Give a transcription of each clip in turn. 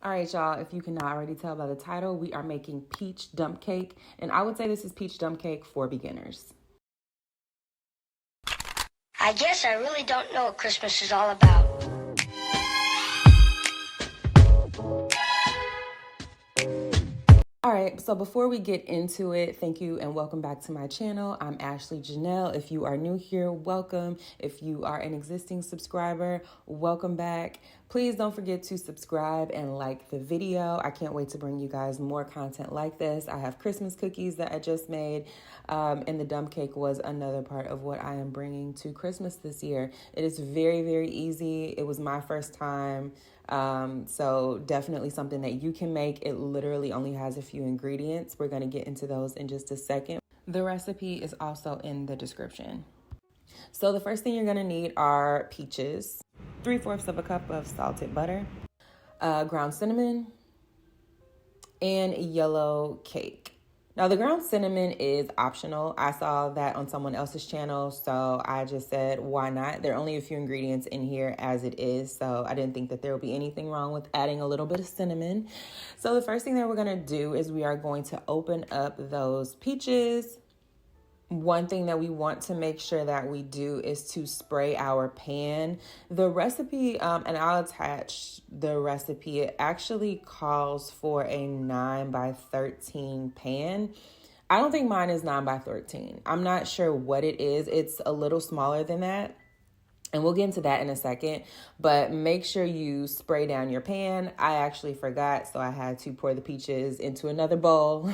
All right, y'all, if you cannot already tell by the title, we are making peach dump cake. And I would say this is peach dump cake for beginners. I guess I really don't know what Christmas is all about. All right, so before we get into it, thank you and welcome back to my channel. I'm Ashley Janelle. If you are new here, welcome. If you are an existing subscriber, welcome back. Please don't forget to subscribe and like the video. I can't wait to bring you guys more content like this. I have Christmas cookies that I just made, and the dump cake was another part of what I am bringing to Christmas this year. It is very, very easy. It was my first time. So definitely something that you can make. It literally only has a few ingredients. We're going to get into those in just a second. The recipe is also in the description. So the first thing you're going to need are peaches, 3/4 of a cup of salted butter, ground cinnamon, and yellow cake. Now, the ground cinnamon is optional. I saw that on someone else's channel, so I just said, why not? There are only a few ingredients in here as it is, so I didn't think that there would be anything wrong with adding a little bit of cinnamon. So the first thing that we're going to do is we are going to open up those peaches. One thing that we want to make sure that we do is to spray our pan. The recipe, and I'll attach the recipe, it actually calls for a 9x13 pan. I don't think mine is 9x13. I'm not sure what it is. It's a little smaller than that. And we'll get into that in a second, but make sure you spray down your pan. I actually forgot, so I had to pour the peaches into another bowl,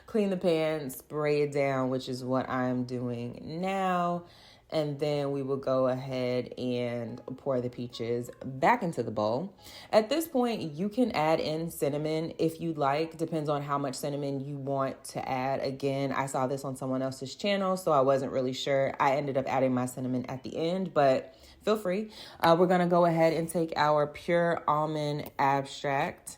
clean the pan, spray it down, which is what I'm doing now. And then we will go ahead and pour the peaches back into the bowl. At this point, you can add in cinnamon if you'd like. Depends on how much cinnamon you want to add. Again, I saw this on someone else's channel, so I wasn't really sure. I ended up adding my cinnamon at the end, but feel free. We're going to go ahead and take our pure almond abstract.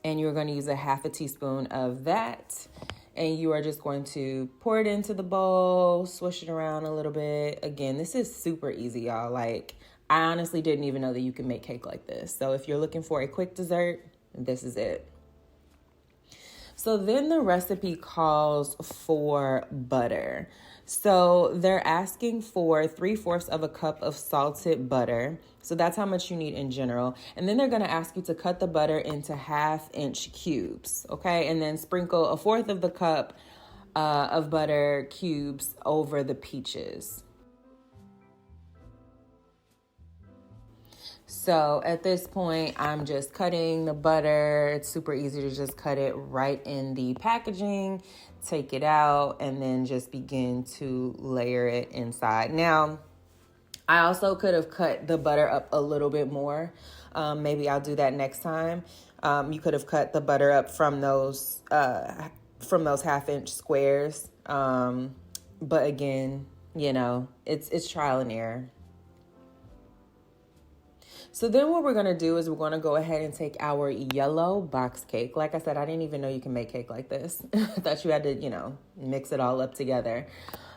And you're going to use a 1/2 teaspoon of that. And you are just going to pour it into the bowl, swish it around a little bit. Again, this is super easy, y'all. Like, I honestly didn't even know that you can make cake like this. So if you're looking for a quick dessert, this is it. So then the recipe calls for butter. So they're asking for 3/4 of a cup of salted butter. So that's how much you need in general. And then they're going to ask you to cut the butter into 1/2-inch cubes. Okay. And then sprinkle 1/4 of the cup of butter cubes over the peaches. So at this point, I'm just cutting the butter. It's super easy to just cut it right in the packaging, take it out, and then just begin to layer it inside. Now, I also could have cut the butter up a little bit more. Maybe I'll do that next time. You could have cut the butter up from those 1/2-inch squares. But again, you know, it's trial and error. So then what we're going to do is we're going to go ahead and take our yellow box cake. Like I said, I didn't even know you can make cake like this. I thought you had to, you know, mix it all up together.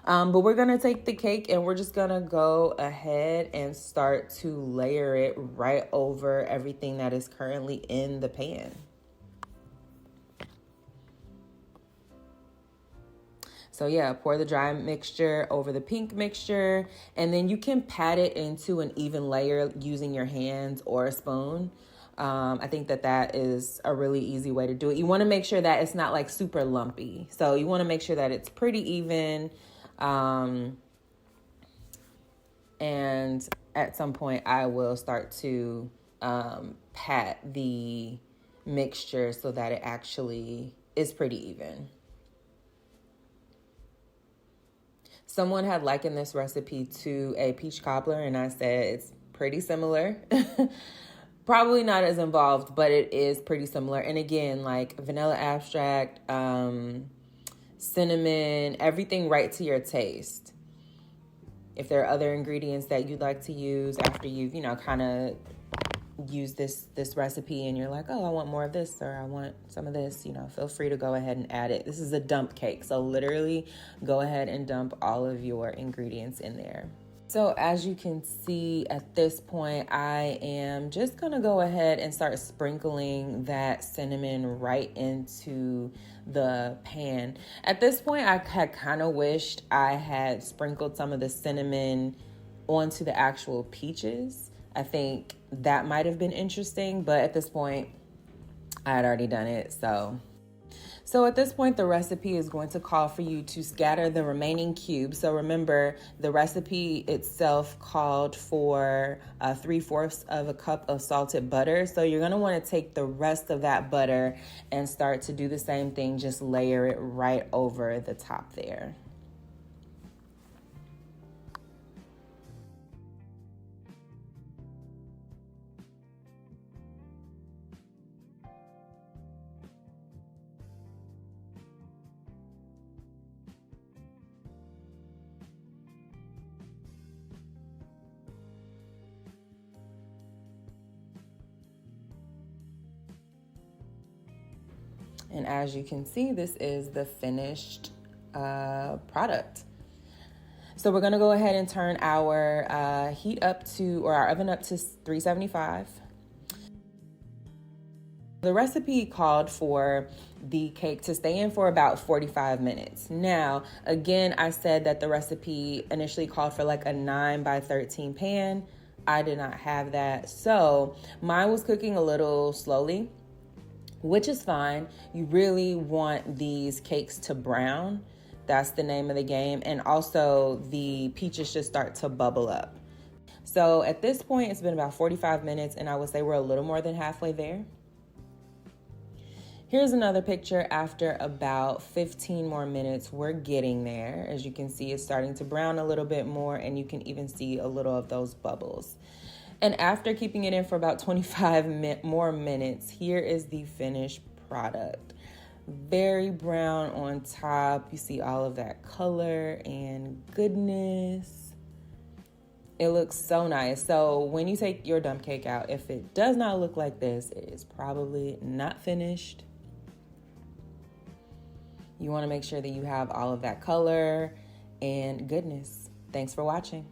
But we're going to take the cake and we're just going to go ahead and start to layer it right over everything that is currently in the pan. So yeah, pour the dry mixture over the pink mixture, and then you can pat it into an even layer using your hands or a spoon. I think that is a really easy way to do it. You want to make sure that it's not like super lumpy. So you want to make sure that it's pretty even. And at some point I will start to pat the mixture so that it actually is pretty even. Someone had likened this recipe to a peach cobbler, and I said it's pretty similar. Probably not as involved, but it is pretty similar. And again, like vanilla extract, cinnamon, everything right to your taste. If there are other ingredients that you'd like to use after you've, you know, kind of use this recipe and you're like, oh, I want more of this or I want some of this, you know, feel free to go ahead and add it. This is a dump cake, so literally go ahead and dump all of your ingredients in there. So as you can see at this point, I am just gonna go ahead and start sprinkling that cinnamon right into the pan. At this point, I had kind of wished I had sprinkled some of the cinnamon onto the actual peaches. I think that might have been interesting, but at this point, I had already done it, So at this point, the recipe is going to call for you to scatter the remaining cubes. So remember, the recipe itself called for 3/4 of a cup of salted butter. So you're gonna wanna take the rest of that butter and start to do the same thing, just layer it right over the top there. And as you can see, this is the finished product. So we're gonna go ahead and turn our heat up to, or our oven up to 375. The recipe called for the cake to stay in for about 45 minutes. Now, again, I said that the recipe initially called for like a 9 by 13 pan. I did not have that. So mine was cooking a little slowly, which is fine. You really want these cakes to brown. That's the name of the game. And also the peaches should start to bubble up. So at this point, it's been about 45 minutes and I would say we're a little more than halfway there. Here's another picture after about 15 more minutes. We're getting there. As you can see, it's starting to brown a little bit more and you can even see a little of those bubbles. And after keeping it in for about 25 more minutes, here is the finished product. Very brown on top. You see all of that color and goodness. It looks so nice. So when you take your dump cake out, if it does not look like this, it is probably not finished. You want to make sure that you have all of that color and goodness. Thanks for watching.